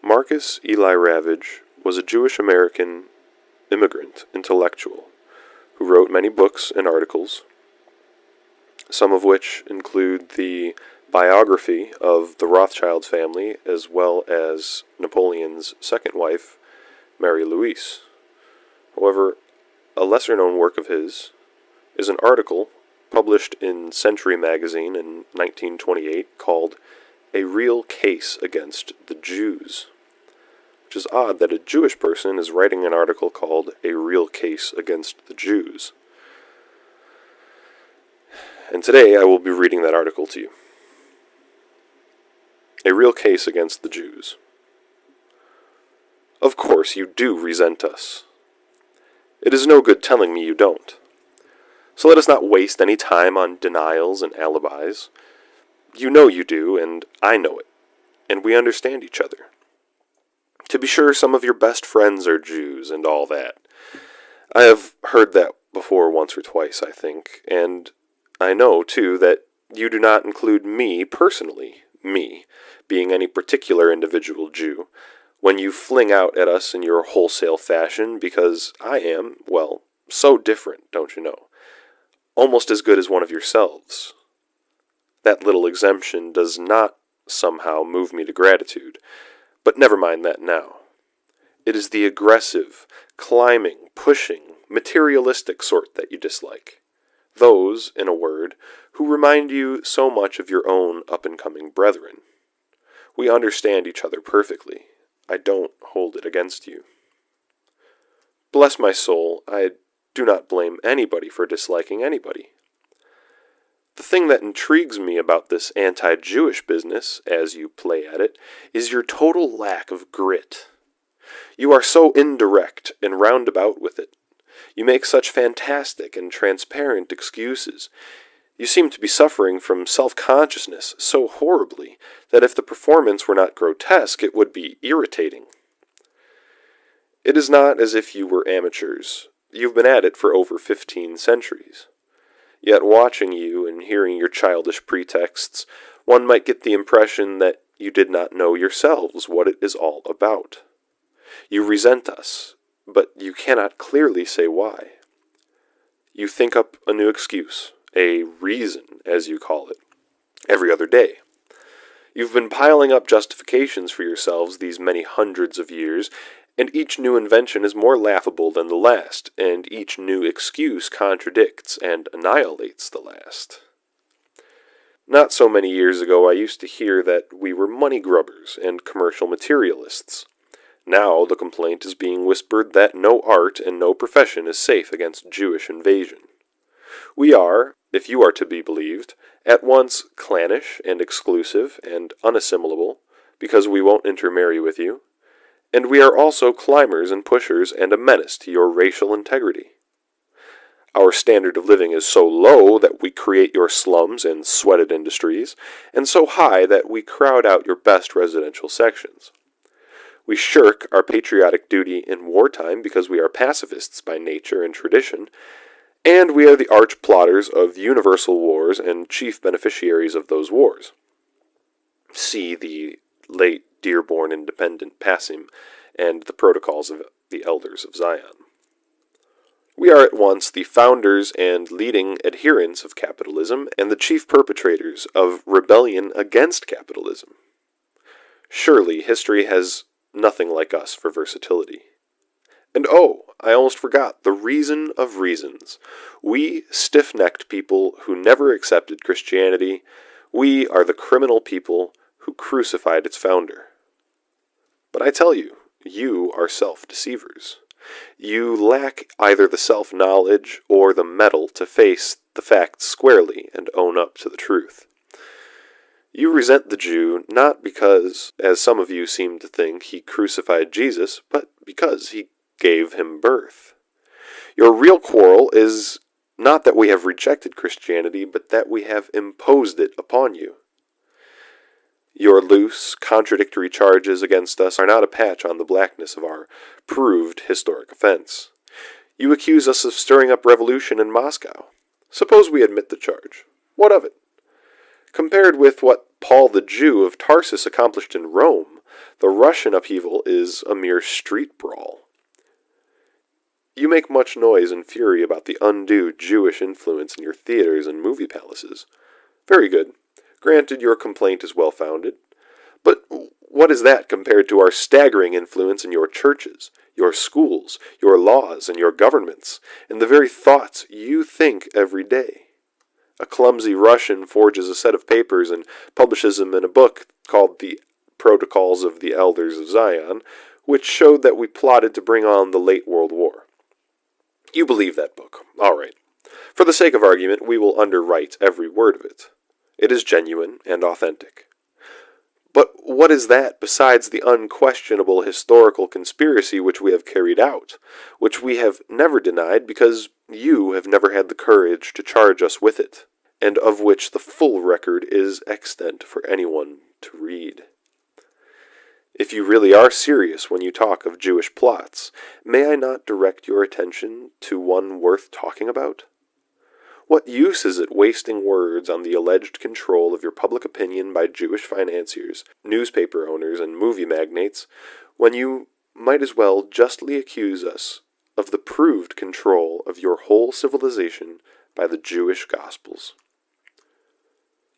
Marcus Eli Ravage was a Jewish-American immigrant intellectual who wrote many books and articles, some of which include the biography of the Rothschild family as well as Napoleon's second wife, Mary Louise. However, a lesser-known work of his is an article published in Century magazine in 1928 called A Real Case Against the Jews, which is odd that a Jewish person is writing an article called A Real Case Against the Jews. And today I will be reading that article to you. A Real Case Against the Jews. Of course you do resent us. It is no good telling me you don't. So let us not waste any time on denials and alibis. You know you do, and I know it, and we understand each other. To be sure, some of your best friends are Jews and all that. I have heard that before once or twice, I think, and I know, too, that you do not include me personally, me, being any particular individual Jew, when you fling out at us in your wholesale fashion, because I am, well, so different, don't you know? Almost as good as one of yourselves. That little exemption does not somehow move me to gratitude, but never mind that now. It is the aggressive, climbing, pushing, materialistic sort that you dislike. Those, in a word, who remind you so much of your own up-and-coming brethren. We understand each other perfectly. I don't hold it against you. Bless my soul, I do not blame anybody for disliking anybody. The thing that intrigues me about this anti-Jewish business, as you play at it, is your total lack of grit. You are so indirect and roundabout with it. You make such fantastic and transparent excuses. You seem to be suffering from self-consciousness so horribly that if the performance were not grotesque, it would be irritating. It is not as if you were amateurs. You've been at it for over 15 centuries. Yet watching you and hearing your childish pretexts, one might get the impression that you did not know yourselves what it is all about. You resent us, but you cannot clearly say why. You think up a new excuse, a reason, as you call it, every other day. You've been piling up justifications for yourselves these many hundreds of years, and each new invention is more laughable than the last, and each new excuse contradicts and annihilates the last. Not so many years ago I used to hear that we were money grubbers and commercial materialists. Now the complaint is being whispered that no art and no profession is safe against Jewish invasion. We are, if you are to be believed, at once clannish and exclusive and unassimilable, because we won't intermarry with you, and we are also climbers and pushers and a menace to your racial integrity. Our standard of living is so low that we create your slums and sweated industries, and so high that we crowd out your best residential sections. We shirk our patriotic duty in wartime because we are pacifists by nature and tradition, and we are the arch plotters of universal wars and chief beneficiaries of those wars. See the late Dearborn Independent Passim and the Protocols of the Elders of Zion. We are at once the founders and leading adherents of capitalism and the chief perpetrators of rebellion against capitalism. Surely history has nothing like us for versatility. And oh, I almost forgot, the reason of reasons. We stiff-necked people who never accepted Christianity, we are the criminal people who crucified its founder. But I tell you, you are self-deceivers. You lack either the self-knowledge or the mettle to face the facts squarely and own up to the truth. You resent the Jew not because, as some of you seem to think, he crucified Jesus, but because he gave him birth. Your real quarrel is not that we have rejected Christianity, but that we have imposed it upon you. Your loose, contradictory charges against us are not a patch on the blackness of our proved historic offense. You accuse us of stirring up revolution in Moscow. Suppose we admit the charge. What of it? Compared with what Paul the Jew of Tarsus accomplished in Rome, The Russian upheaval is a mere street brawl. You make much noise and fury about the undue Jewish influence in your theaters and movie palaces. Very good. Granted, your complaint is well-founded. But what is that compared to our staggering influence in your churches, your schools, your laws, and your governments, and the very thoughts you think every day? A clumsy Russian forges a set of papers and publishes them in a book called The Protocols of the Elders of Zion, which showed that we plotted to bring on the late World War. You believe that book. All right. For the sake of argument, we will underwrite every word of it. It is genuine and authentic. But what is that besides the unquestionable historical conspiracy which we have carried out, which we have never denied because you have never had the courage to charge us with it, and of which the full record is extant for anyone to read? If you really are serious when you talk of Jewish plots, may I not direct your attention to one worth talking about? What use is it wasting words on the alleged control of your public opinion by Jewish financiers, newspaper owners, and movie magnates, when you might as well justly accuse us of the proved control of your whole civilization by the Jewish Gospels?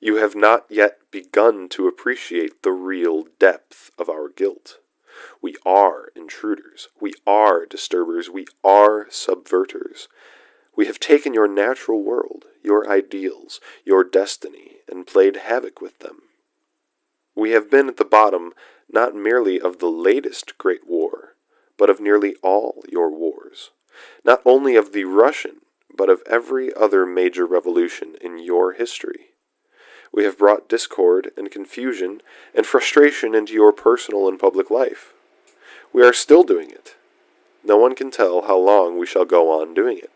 You have not yet begun to appreciate the real depth of our guilt. We are intruders. We are disturbers. We are subverters. We have taken your natural world, your ideals, your destiny, and played havoc with them. We have been at the bottom not merely of the latest great war, but of nearly all your wars. Not only of the Russian, but of every other major revolution in your history. We have brought discord and confusion and frustration into your personal and public life. We are still doing it. No one can tell how long we shall go on doing it.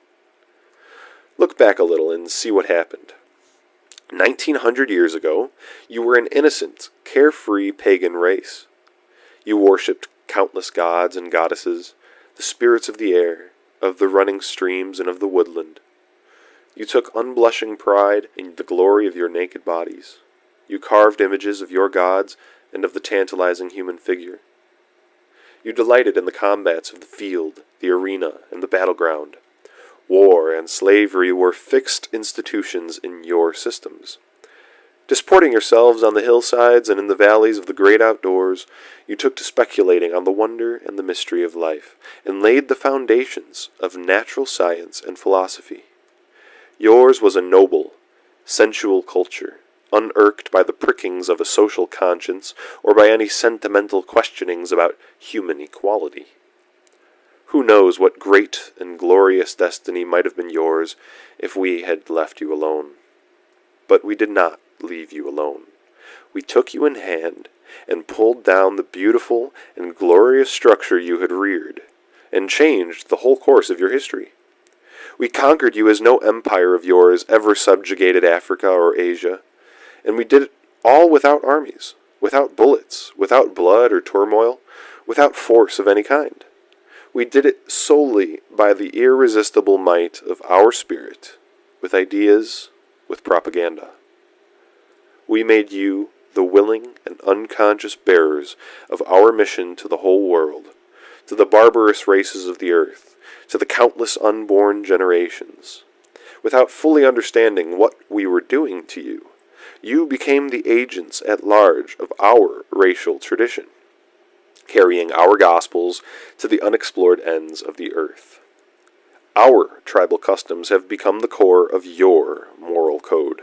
Look back a little and see what happened. 1900 years ago, you were an innocent, carefree pagan race. You worshipped countless gods and goddesses, the spirits of the air, of the running streams, and of the woodland. You took unblushing pride in the glory of your naked bodies. You carved images of your gods and of the tantalizing human figure. You delighted in the combats of the field, the arena, and the battleground. War and slavery were fixed institutions in your systems. Disporting yourselves on the hillsides and in the valleys of the great outdoors, you took to speculating on the wonder and the mystery of life, and laid the foundations of natural science and philosophy. Yours was a noble, sensual culture, unirked by the prickings of a social conscience or by any sentimental questionings about human equality. Who knows what great and glorious destiny might have been yours if we had left you alone? But we did not leave you alone. We took you in hand and pulled down the beautiful and glorious structure you had reared, and changed the whole course of your history. We conquered you as no empire of yours ever subjugated Africa or Asia, and we did it all without armies, without bullets, without blood or turmoil, without force of any kind. We did it solely by the irresistible might of our spirit, with ideas, with propaganda. We made you the willing and unconscious bearers of our mission to the whole world, to the barbarous races of the earth, to the countless unborn generations. Without fully understanding what we were doing to you, you became the agents at large of our racial tradition, carrying our gospels to the unexplored ends of the earth. Our tribal customs have become the core of your moral code.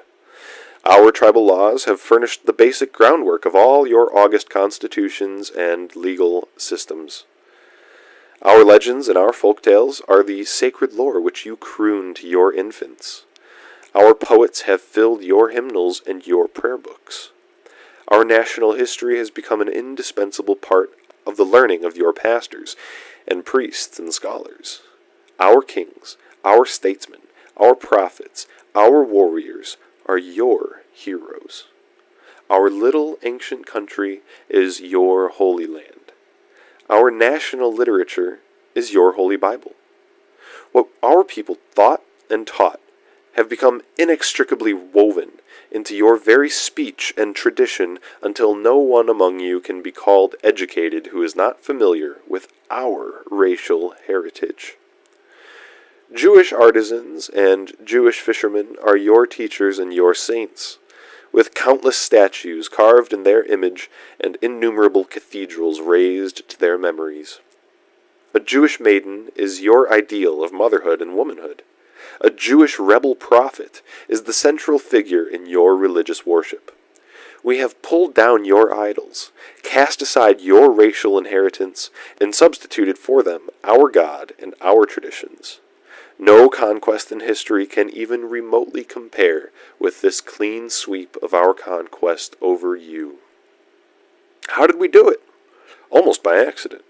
Our tribal laws have furnished the basic groundwork of all your august constitutions and legal systems. Our legends and our folk tales are the sacred lore which you croon to your infants. Our poets have filled your hymnals and your prayer books. Our national history has become an indispensable part of the learning of your pastors and priests and scholars. Our kings, our statesmen, our prophets, our warriors are your heroes. Our little ancient country is your holy land. Our national literature is your holy Bible. What our people thought and taught have become inextricably woven into your very speech and tradition until no one among you can be called educated who is not familiar with our racial heritage. Jewish artisans and Jewish fishermen are your teachers and your saints, with countless statues carved in their image and innumerable cathedrals raised to their memories. A Jewish maiden is your ideal of motherhood and womanhood. A Jewish rebel prophet is the central figure in your religious worship. We have pulled down your idols, cast aside your racial inheritance, and substituted for them our God and our traditions. No conquest in history can even remotely compare with this clean sweep of our conquest over you. How did we do it? Almost by accident.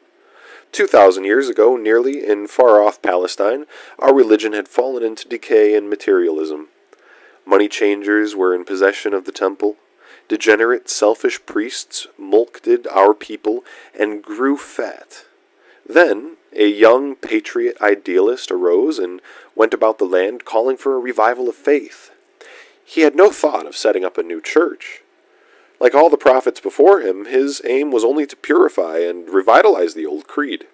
2,000 years ago, nearly, in far-off Palestine, our religion had fallen into decay and materialism. Money changers were in possession of the temple. Degenerate, selfish priests mulcted our people and grew fat. Then, a young patriot idealist arose and went about the land calling for a revival of faith. He had no thought of setting up a new church. Like all the prophets before him, his aim was only to purify and revitalize the old creed.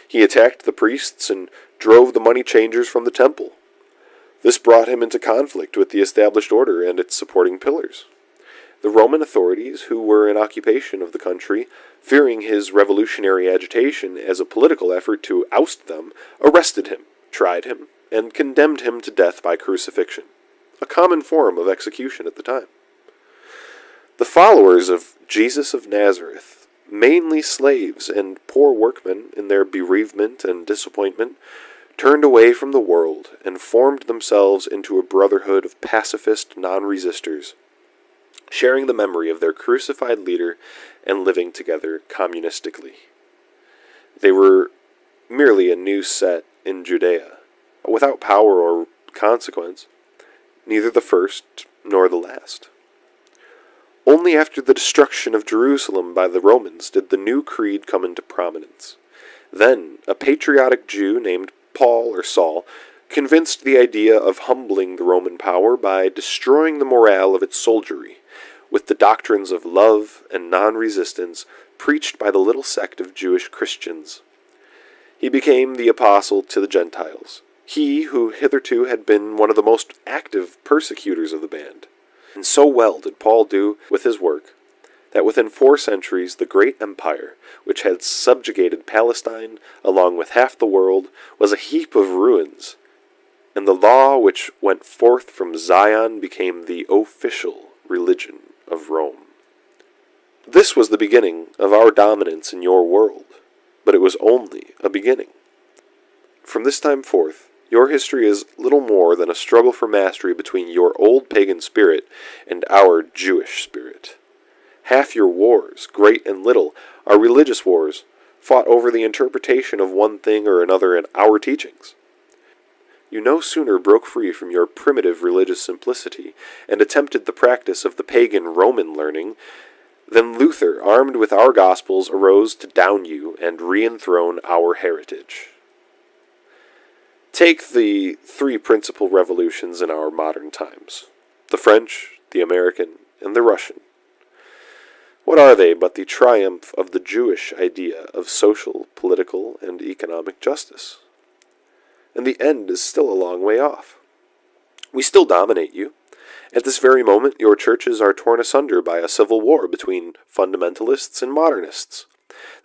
He attacked the priests and drove the money changers from the temple. This brought him into conflict with the established order and its supporting pillars. The Roman authorities, who were in occupation of the country, fearing his revolutionary agitation as a political effort to oust them, arrested him, tried him, and condemned him to death by crucifixion, a common form of execution at the time. The followers of Jesus of Nazareth, mainly slaves and poor workmen in their bereavement and disappointment, turned away from the world and formed themselves into a brotherhood of pacifist non-resistors, sharing the memory of their crucified leader and living together communistically. They were merely a new set in Judea, without power or consequence, neither the first nor the last. Only after the destruction of Jerusalem by the Romans did the new creed come into prominence. Then a patriotic Jew named Paul or Saul convinced the idea of humbling the Roman power by destroying the morale of its soldiery, with the doctrines of love and non-resistance preached by the little sect of Jewish Christians. He became the apostle to the Gentiles, he who hitherto had been one of the most active persecutors of the band. And so well did Paul do with his work, that within 4 centuries the great empire, which had subjugated Palestine along with half the world, was a heap of ruins, and the law which went forth from Zion became the official religion of Rome. This was the beginning of our dominance in your world, but it was only a beginning. From this time forth, your history is little more than a struggle for mastery between your old pagan spirit and our Jewish spirit. Half your wars, great and little, are religious wars, fought over the interpretation of one thing or another in our teachings. You no sooner broke free from your primitive religious simplicity and attempted the practice of the pagan Roman learning than Luther, armed with our Gospels, arose to down you and re-enthrone our heritage. Take the 3 principal revolutions in our modern times: the French, the American, and the Russian. What are they but the triumph of the Jewish idea of social, political, and economic justice? And the end is still a long way off. We still dominate you. At this very moment, your churches are torn asunder by a civil war between fundamentalists and modernists.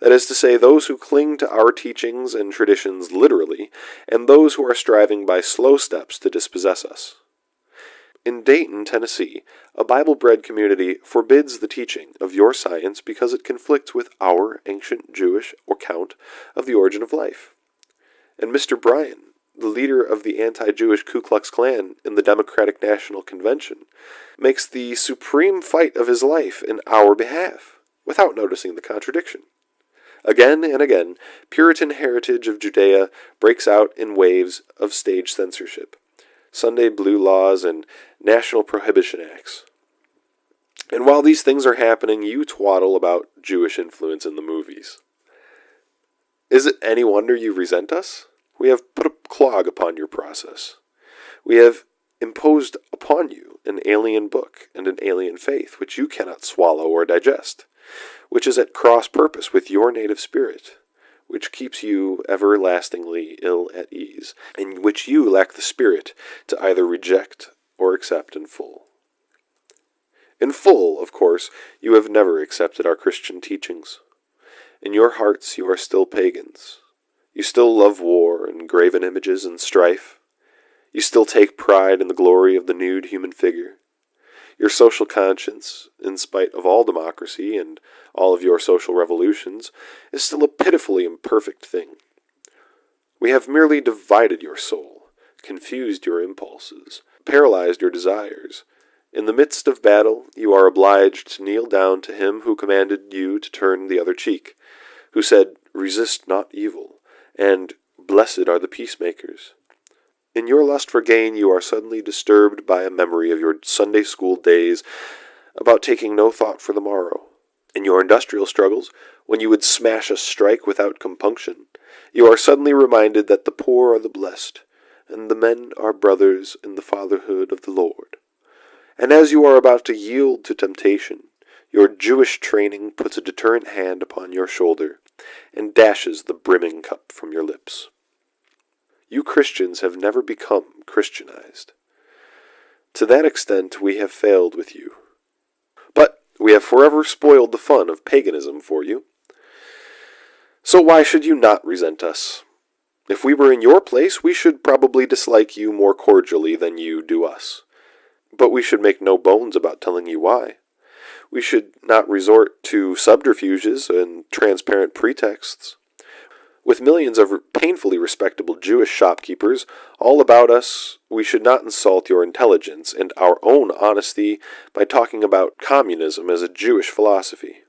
That is to say, those who cling to our teachings and traditions literally, and those who are striving by slow steps to dispossess us. In Dayton, Tennessee, a Bible-bred community forbids the teaching of your science because it conflicts with our ancient Jewish account of the origin of life. And Mr. Bryan, the leader of the anti-Jewish Ku Klux Klan in the Democratic National Convention, makes the supreme fight of his life in our behalf, without noticing the contradiction. Again and again, Puritan heritage of Judea breaks out in waves of stage censorship, Sunday blue laws, and national prohibition acts. And while these things are happening, you twaddle about Jewish influence in the movies. Is it any wonder you resent us? We have put a clog upon your process. We have imposed upon you an alien book and an alien faith which you cannot swallow or digest, which is at cross purpose with your native spirit, which keeps you everlastingly ill at ease, and which you lack the spirit to either reject or accept in full. In full, of course, you have never accepted our Christian teachings. In your hearts you are still pagans. You still love war and graven images and strife. You still take pride in the glory of the nude human figure. Your social conscience, in spite of all democracy and all of your social revolutions, is still a pitifully imperfect thing. We have merely divided your soul, confused your impulses, paralyzed your desires. In the midst of battle, you are obliged to kneel down to him who commanded you to turn the other cheek, who said, "Resist not evil," and "Blessed are the peacemakers." In your lust for gain, you are suddenly disturbed by a memory of your Sunday school days about taking no thought for the morrow. In your industrial struggles, when you would smash a strike without compunction, you are suddenly reminded that the poor are the blessed, and the men are brothers in the fatherhood of the Lord. And as you are about to yield to temptation, your Jewish training puts a deterrent hand upon your shoulder and dashes the brimming cup from your lips. You Christians have never become Christianized. To that extent we have failed with you. But we have forever spoiled the fun of paganism for you. So why should you not resent us? If we were in your place, we should probably dislike you more cordially than you do us. But we should make no bones about telling you why. We should not resort to subterfuges and transparent pretexts. With millions of painfully respectable Jewish shopkeepers all about us, we should not insult your intelligence and our own honesty by talking about communism as a Jewish philosophy.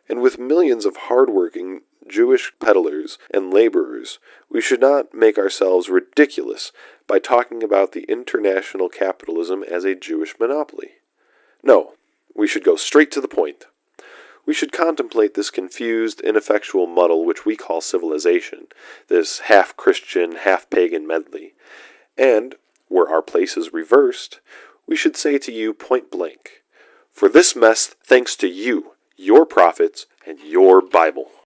And with millions of hard-working Jewish peddlers and laborers, we should not make ourselves ridiculous by talking about the international capitalism as a Jewish monopoly. No, we should go straight to the point. We should contemplate this confused, ineffectual muddle which we call civilization, this half-Christian, half-pagan medley. And, where our place is reversed, we should say to you point blank, "For this mess, thanks to you, your prophets, and your Bible."